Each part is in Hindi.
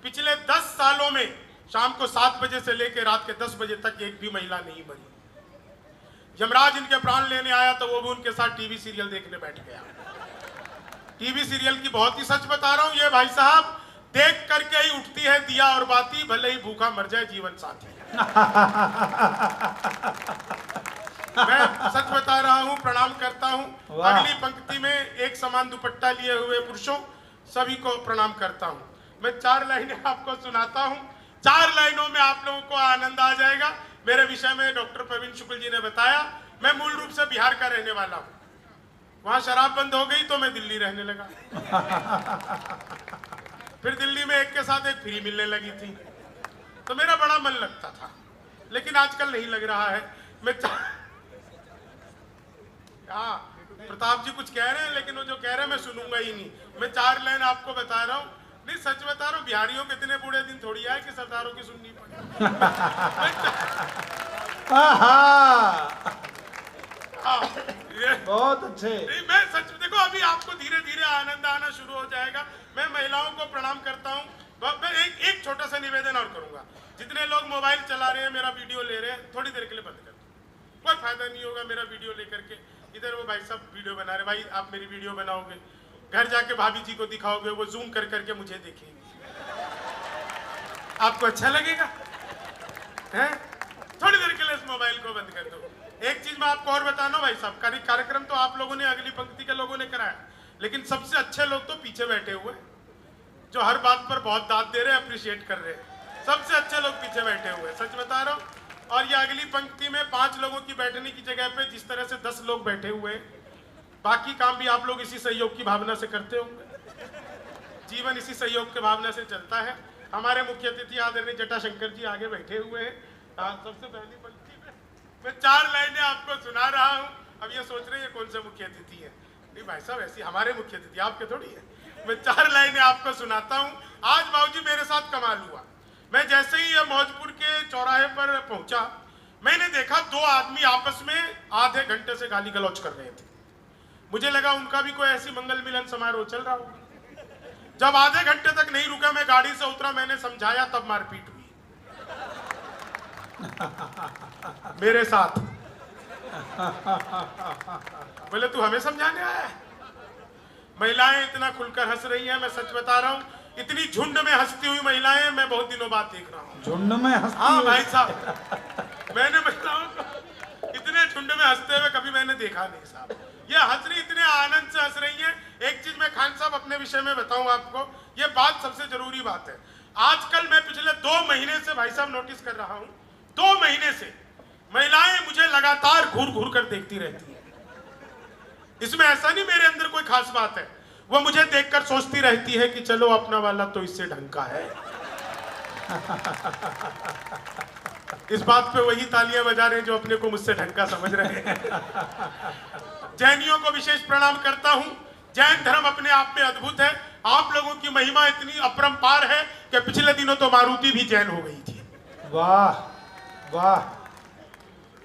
पिछले 10 सालों में शाम को 7 बजे से लेकर रात के 10 बजे तक एक भी महिला नहीं मरी। यमराज इनके प्राण लेने आया तो वो भी उनके साथ टीवी सीरियल देखने बैठ गया। टीवी सीरियल की बहुत ही सच बता रहा हूं, ये भाई साहब देख करके ही उठती है दिया और बाती, भले ही भूखा मर जाए जीवन साथी। मैं सच बता रहा हूं, प्रणाम करता हूं। अगली पंक्ति में एक समान दुपट्टा लिए हुए पुरुषों सभी को प्रणाम करता हूं। मैं 4 लाइनें आपको सुनाता हूं, 4 लाइनों में आप लोगों को आनंद आ जाएगा। मेरे विषय में डॉक्टर प्रवीण शुक्ल जी ने बताया, मैं मूल रूप से बिहार का रहने वाला हूं। वहां शराब बंद हो गई तो मैं दिल्ली रहने लगा। फिर दिल्ली में एक के साथ एक फ्री मिलने लगी थी, तो मेरा बड़ा मन लगता था, लेकिन आजकल नहीं लग रहा है। मैं प्रताप जी कुछ कह रहे हैं, लेकिन वो जो कह रहे हैं मैं सुनूंगा ही नहीं। मैं 4 लाइन आपको बता रहा हूँ, नहीं सच बता रहा हूँ। बिहारियों के इतने बूढ़े दिन थोड़ी आए कि सरदारों की सुननी पड़े। बहुत अच्छे। मैं सच देखो, अभी आपको धीरे धीरे आनंद आना शुरू हो जाएगा। मैं महिलाओं को प्रणाम करता हूँ। मैं एक छोटा सा निवेदन और करूंगा, जितने लोग मोबाइल चला रहे हैं, मेरा वीडियो ले रहे हैं, थोड़ी देर के लिए बंद कर दो। कोई फायदा नहीं होगा मेरा वीडियो लेकर के। इधर वो भाई सब वीडियो बना रहे, भाई आप मेरी वीडियो बनाओगे, घर जाके भाभी जी को दिखाओगे, वो जूम कर करके मुझे देखेंगे, आपको अच्छा लगेगा? हैं? थोड़ी देर के लिए इस मोबाइल को बंद कर दो। एक चीज मैं आपको और बताना भाई साहब, कार्यक्रम तो आप लोगों ने, अगली पंक्ति के लोगों ने कराया, लेकिन सबसे अच्छे लोग तो पीछे बैठे हुए, जो हर बात पर बहुत दाद दे रहे हैं, अप्रिशिएट कर रहे हैं। सबसे अच्छे लोग पीछे बैठे हुए, सच बता रहा हूँ। और ये अगली पंक्ति में 5 लोगों की बैठने की जगह पे जिस तरह से 10 लोग बैठे हुए, बाकी काम भी आप लोग इसी सहयोग की भावना से करते होंगे। जीवन इसी सहयोग की भावना से चलता है। हमारे मुख्य अतिथि आदरणीय जटाशंकर जी आगे बैठे हुए हैं। सबसे पहली पंक्ति में मैं 4 लाइनें आपको सुना रहा हूँ। अब ये सोच रहे हैं कौन से मुख्य अतिथि है? नहीं भाई साहब, ऐसी हमारे मुख्य अतिथि, आपके थोड़ी है। मैं 4 लाइनें आपको सुनाता हूँ। आज बाबूजी मेरे साथ कमाल हुआ। मैं जैसे ही मौजपुर के चौराहे पर पहुंचा, मैंने देखा 2 आदमी आपस में आधे घंटे से गाली गलौज कर रहे थे। मुझे लगा उनका भी कोई ऐसी मंगल मिलन समारोह चल रहा होगा। जब आधे घंटे तक नहीं रुका, मैं गाड़ी से उतरा, मैंने समझाया, तब मारपीट हुई मेरे साथ। बोले तू हमें समझाने आया है? महिलाएं इतना खुलकर हंस रही हैं, मैं सच बता रहा हूँ। इतनी झुंड में हंसती हुई महिलाएं मैं बहुत दिनों बाद देख रहा हूँ। झुंड में हंसती? हाँ भाई साहब, मैंने महिलाओं को इतने झुंड में हंसते हुए कभी मैंने देखा नहीं साहब। ये हंस रही, इतने आनंद से हंस रही है। एक चीज मैं खान साहब अपने विषय में बताऊं आपको, ये बात सबसे जरूरी बात है। आजकल मैं पिछले 2 महीने से भाई साहब नोटिस कर रहा हूँ, 2 महीने से महिलाएं मुझे लगातार घूर घूर कर देखती रहती है। इसमें ऐसा नहीं मेरे अंदर कोई खास बात है, वो मुझे देखकर सोचती रहती है कि चलो अपना वाला तो इससे ढंग का है। इस बात पे वही तालियां बजा रहे हैं जो अपने को मुझसे ढंग का समझ रहे हैं। जैनियों को विशेष प्रणाम करता हूं। जैन धर्म अपने आप में अद्भुत है। आप लोगों की महिमा इतनी अपरंपार है कि पिछले दिनों तो मारुति भी जैन हो गई थी। वाह वाह।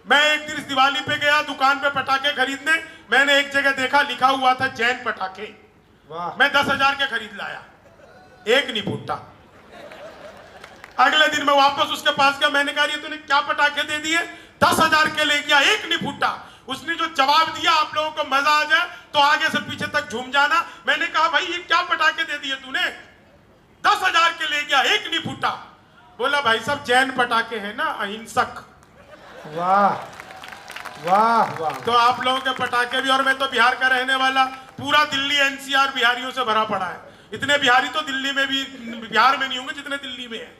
मैं एक दिन इस दिवाली पे गया दुकान पे पटाखे खरीदने, मैंने एक जगह देखा लिखा हुआ था जैन पटाखे। वाह। मैं 10,000 के खरीद लाया, एक नहीं फूटा। अगले दिन मैं वापस उसके पास गया, मैंने कहा ये तूने क्या पटाखे दे दिए? 10,000 के ले गया, एक नहीं फूटा। उसने जो जवाब दिया, आप लोगों को मजा आ जाए तो आगे से पीछे तक झूम जाना। मैंने कहा भाई ये क्या पटाखे दे दिए तूने? 10,000 के ले गया, एक नहीं फूटा। बोला भाई साहब जैन पटाखे हैं ना, अहिंसक। वाह वाह वाह। तो आप लोगों के पटाखे भी, और मैं तो बिहार का रहने वाला, पूरा दिल्ली एनसीआर बिहारियों से भरा पड़ा है। इतने बिहारी तो दिल्ली में भी, बिहार में नहीं होंगे जितने दिल्ली में है।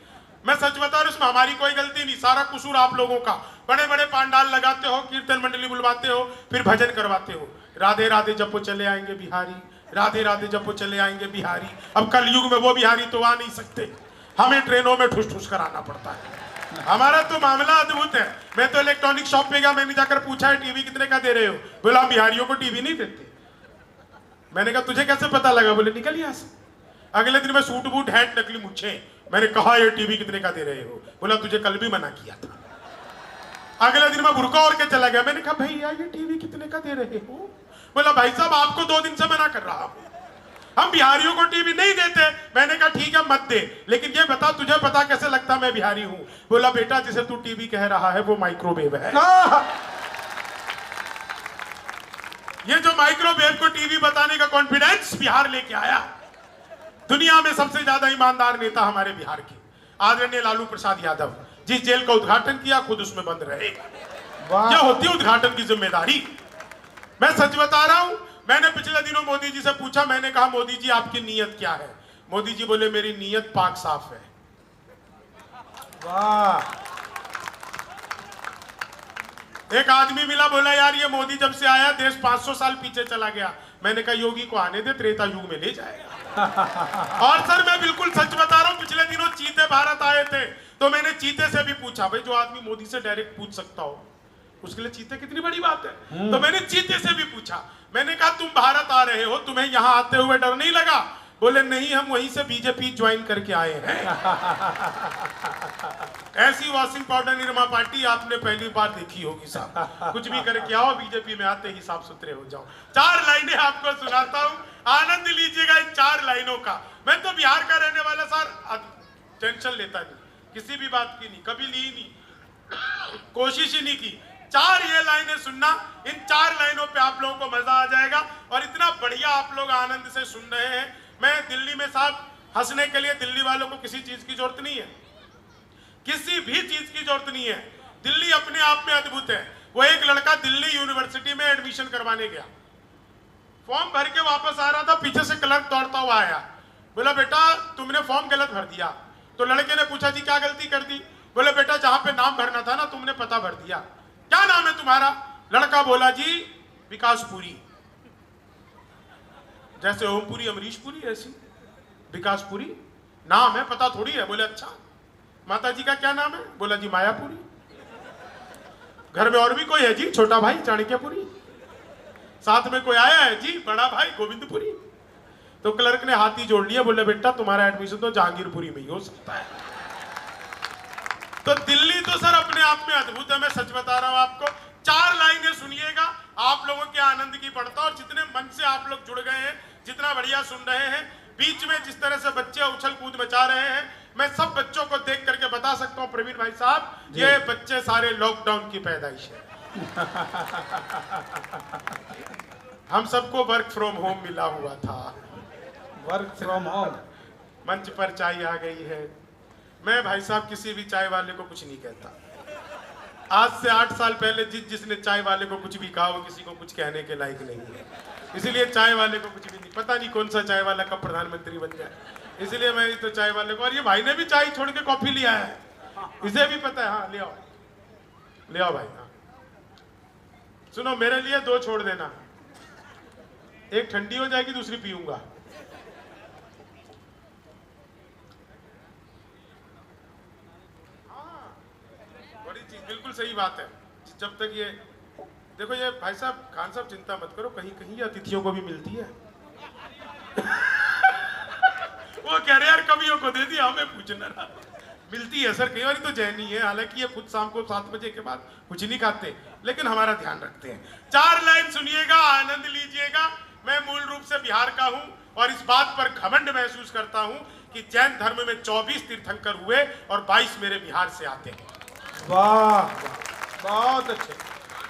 मैं सच बता रहा हूं, इसमें हमारी कोई गलती नहीं, सारा कसूर आप लोगों का। बड़े बड़े पांडाल लगाते हो, कीर्तन मंडली बुलवाते हो, फिर भजन करवाते हो, राधे राधे जपो चले आएंगे बिहारी, राधे राधे जपो चले आएंगे बिहारी। अब कलयुग में वो बिहारी तो आ नहीं सकते, हमें ट्रेनों में ठुस ठुस कराना पड़ता है। हमारा तो मामला अद्भुत है। मैं तो इलेक्ट्रॉनिक शॉप पे गया, मैंने जाकर पूछा है टीवी कितने का दे रहे हो? बोला हम बिहारियों को टीवी नहीं देते। मैंने कहा तुझे कैसे पता लगा? बोले निकल यहाँ से। अगले दिन मैं सूट बूट हैट नकली मुझे, मैंने कहा ये टीवी कितने का दे रहे हो? बोला तुझे कल भी मना किया था। अगले दिन मैं बुर्का ओढ़ के चला गया, मैंने कहा भैया ये टीवी कितने का दे रहे हो? बोला भाई साहब आपको 2 दिन से मना कर रहा हूं। हम बिहारियों को टीवी नहीं देते। मैंने कहा ठीक है मत दे, लेकिन ये बता तुझे पता कैसे लगता मैं बिहारी हूं? बोला बेटा जिसे तू टीवी कह रहा है वो माइक्रोवेव है। ये जो माइक्रोवेव को टीवी बताने का कॉन्फिडेंस बिहार लेके आया। दुनिया में सबसे ज्यादा ईमानदार नेता हमारे बिहार के आदरणीय लालू प्रसाद यादव, जिस जेल का उद्घाटन किया खुद उसमें बंद रहे। क्या होती है उद्घाटन की जिम्मेदारी? मैं सच बता रहा हूं। मैंने पिछले दिनों मोदी जी से पूछा, मैंने कहा मोदी जी आपकी नीयत क्या है? मोदी जी बोले मेरी नीयत पाक साफ है। वाह। एक आदमी मिला, बोला यार ये मोदी जब से आया देश 500 साल पीछे चला गया। मैंने कहा योगी को आने दे, त्रेता युग में ले जाएगा। और सर मैं बिल्कुल सच बता रहा हूं, पिछले दिनों चीते भारत आए थे तो मैंने चीते से भी पूछा, भाई जो आदमी मोदी से डायरेक्ट पूछ सकता हो उसके लिए चीते कितनी बड़ी बात है। तो मैंने चीते से भी पूछा, मैंने कहा तुम भारत आ रहे हो, तुम्हें यहां आते हुए डर नहीं लगा? बोले नहीं, हम वहीं से बीजेपी ज्वाइन करके आए हैं। ऐसी वॉशिंग पाउडर निरमा पार्टी आपने पहली बार देखी होगी साहब। कुछ भी करके आओ, बीजेपी में आते ही साफ सुथरे हो जाओ। 4 लाइनें आपको सुनाता हूं, आनंद लीजिएगा इन 4 लाइनों का। मैं तो बिहार का रहने वाला सर, टेंशन लेता नहीं किसी भी बात की, नहीं कभी ली नहीं, कोशिश ही नहीं की। 4 ये लाइनें सुनना, इन 4 लाइनों पे आप लोगों को मजा आ जाएगा। और इतना बढ़िया आप लोग आनंद से सुन रहे हैं। मैं दिल्ली में साहब हंसने के लिए दिल्ली वालों को किसी चीज की जरूरत नहीं है, किसी भी चीज की जरूरत नहीं है। दिल्ली अपने आप में अद्भुत है। वो एक लड़का दिल्ली यूनिवर्सिटी में एडमिशन करवाने गया, फॉर्म भर के वापस आ रहा था, पीछे से क्लर्क दौड़ता हुआ आया, बोला बेटा तुमने फॉर्म गलत भर दिया। तो लड़के ने पूछा जी क्या गलती कर दी? बोले बेटा जहां पे नाम भरना था ना तुमने पता भर दिया। क्या नाम है तुम्हारा? लड़का बोला जी विकासपुरी, जैसे ओमपुरी अमरीशपुरी ऐसी विकासपुरी नाम है, पता थोड़ी है। बोले अच्छा माता जी का क्या नाम है? बोला जी मायापुरी। घर में और भी कोई है जी? छोटा भाई चाणक्यपुरी। साथ में कोई आया है जी? बड़ा भाई गोविंदपुरी। तो क्लर्क ने हाथ ही जोड़ लिया, बोले बेटा तुम्हारा एडमिशन तो जहांगीरपुरी में ही हो सकता है। तो दिल्ली तो सर अपने आप में अद्भुत है। मैं सच बता रहा हूं आपको। 4 लाइनें सुनिएगा, आप लोगों के आनंद की पड़ता। और जितने मन से आप लोग जुड़ गए हैं, जितना बढ़िया सुन रहे हैं, बीच में जिस तरह से बच्चे उछल कूद मचा रहे हैं, मैं सब बच्चों को देख करके बता सकता हूं प्रवीण भाई साहब, ये बच्चे सारे लॉकडाउन की पैदाइश है। हम सबको वर्क फ्रॉम होम मिला हुआ था। Work from home. मंच पर चाय आ गई है। मैं भाई साहब किसी भी चाय वाले को कुछ नहीं कहता। आज से 8 साल पहले जिसने चाय वाले को कुछ भी कहा वो किसी को कुछ कहने के लायक नहीं है। इसलिए चाय वाले को कुछ भी नहीं, पता नहीं कौन सा चाय वाला कब प्रधानमंत्री बन जाए। इसलिए मैं तो चाय वाले को, और ये भाई ने भी चाय छोड़ के कॉफी लिया है, इसे भी पता है। हाँ ले आओ, ले आओ भाई। हाँ सुनो, मेरे लिए 2 छोड़ देना, एक ठंडी हो जाएगी दूसरी पीऊंगा। बड़ी चीज, बिल्कुल सही बात है। जब तक ये देखो, ये भाई साहब खान साहब चिंता मत करो, कहीं कहीं ये अतिथियों को भी मिलती है। वो कह रहे यार कवियों को दे दिया, हमें पूछना ना। मिलती है सर, कई बार तो जैनी है, हालांकि ये खुद शाम को 7 बजे के बाद कुछ नहीं खाते, लेकिन हमारा ध्यान रखते हैं। 4 लाइन सुनिएगा, आनंद लीजिएगा। मैं मूल रूप से बिहार का हूं और इस बात पर घमंड महसूस करता हूं कि जैन धर्म में 24 तीर्थंकर हुए और 22 मेरे बिहार से आते हैं। वाह, बहुत अच्छे।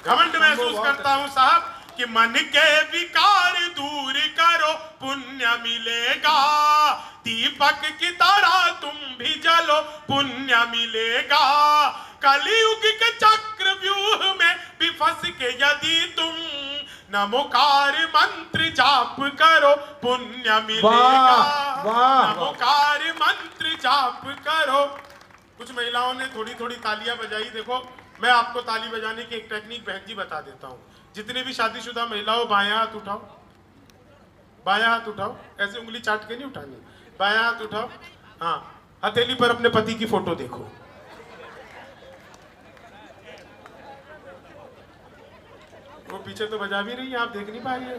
घमंड महसूस करता हूं साहब कि मन के विकार दूर करो पुण्य मिलेगा, दीपक की तरह तुम भी जलो पुण्य मिलेगा, कलयुग के चक्र व्यूह में भी फंस के यदि तुम नमोकार मंत्र जाप करो पुण्य मिलेगा, नमोकार मंत्र जाप करो। कुछ महिलाओं ने थोड़ी थोड़ी तालियां बजाई। देखो मैं आपको ताली बजाने की एक टेक्निक बहन जी बता देता हूँ। जितने भी शादीशुदा महिलाओं, बायां हाथ उठाओ, बायां हाथ उठाओ, ऐसे उंगली चाट के नहीं उठानी, बायां हाथ उठाओ। हाँ, हथेली पर अपने पति की फोटो देखो। वो पीछे तो बजा भी रही है, आप देख नहीं पा रही है।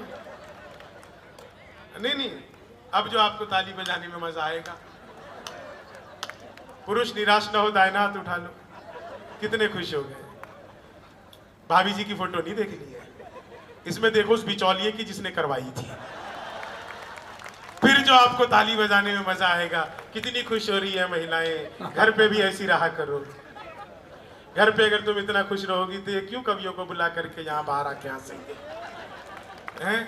नहीं, अब जो आपको ताली बजाने में मजा आएगा। पुरुष निराश ना हो, दाहिना हाथ उठा लो। कितने खुश हो गए। भाभी जी की फोटो नहीं देखनी है, इसमें देखो उस बिचौलिए की जिसने करवाई थी। जो आपको ताली बजाने में मजा आएगा। कितनी खुश हो रही है महिलाएं, घर पे भी ऐसी रहा करो। घर पे अगर तुम इतना खुश रहोगी तो ये क्यों कवियों को बुला करके यहाँ बाहर आके हंसेंगे हैं?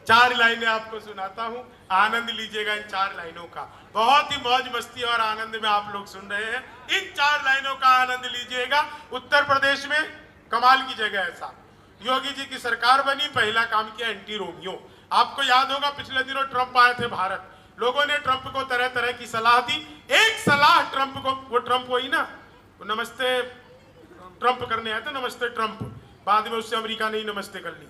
4 लाइनें आपको सुनाता हूँ, आनंद लीजिएगा इन 4 लाइनों का। बहुत ही मौज मस्ती और आनंद में आप लोग सुन रहे हैं। इन 4 लाइनों का आनंद लीजिएगा। उत्तर प्रदेश में कमाल की जगह है साहब। योगी जी की सरकार बनी, पहला काम किया एंटी रोमियो। आपको याद होगा पिछले दिनों ट्रंप आए थे भारत, लोगों ने ट्रंप को तरह तरह की सलाह दी। एक सलाह ट्रंप को, वो ट्रंप वही ना, वो नमस्ते ट्रंप करने आए थे, नमस्ते ट्रंप, बाद में उससे अमेरिका ने ही नमस्ते कर ली।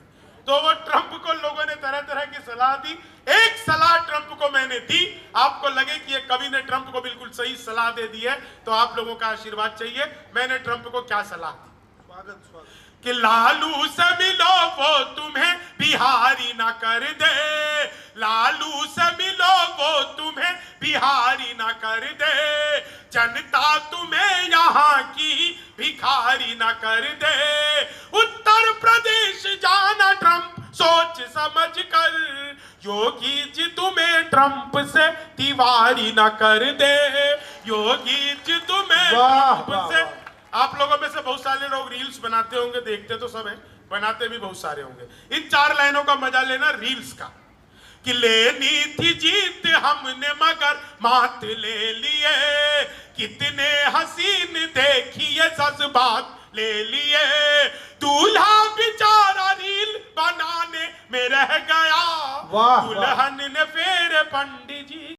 तो वो ट्रंप को लोगों ने तरह तरह की सलाह दी। एक सलाह ट्रंप को मैंने दी। आपको लगे कि ये कवि ने ट्रंप को बिल्कुल सही सलाह दे दी है तो आप लोगों का आशीर्वाद चाहिए। मैंने ट्रंप को क्या सलाह दी? स्वागत कि लालू से मिलो वो तुम्हें बिहारी ना कर दे, लालू से मिलो वो तुम्हें बिहारी ना कर दे, जनता तुम्हें यहाँ की भिखारी ना कर दे। उत्तर प्रदेश जाना ट्रंप सोच समझ कर, योगी जी तुम्हें ट्रंप से तिवारी ना कर दे, योगी जी तुम्हें ट्रंप से। आप लोगों में से बहुत सारे लोग रील्स बनाते होंगे, देखते तो सब है, बनाते भी बहुत सारे होंगे। इन 4 लाइनों का मजा लेना रील्स का। कि लेनी थी जीत हमने मगर मात ले लिए, कितने हसीन देखिए जज्बात ले लिए, दूल्हा बेचारा रील बनाने में रह गया, दुल्हन ने फेरे पंड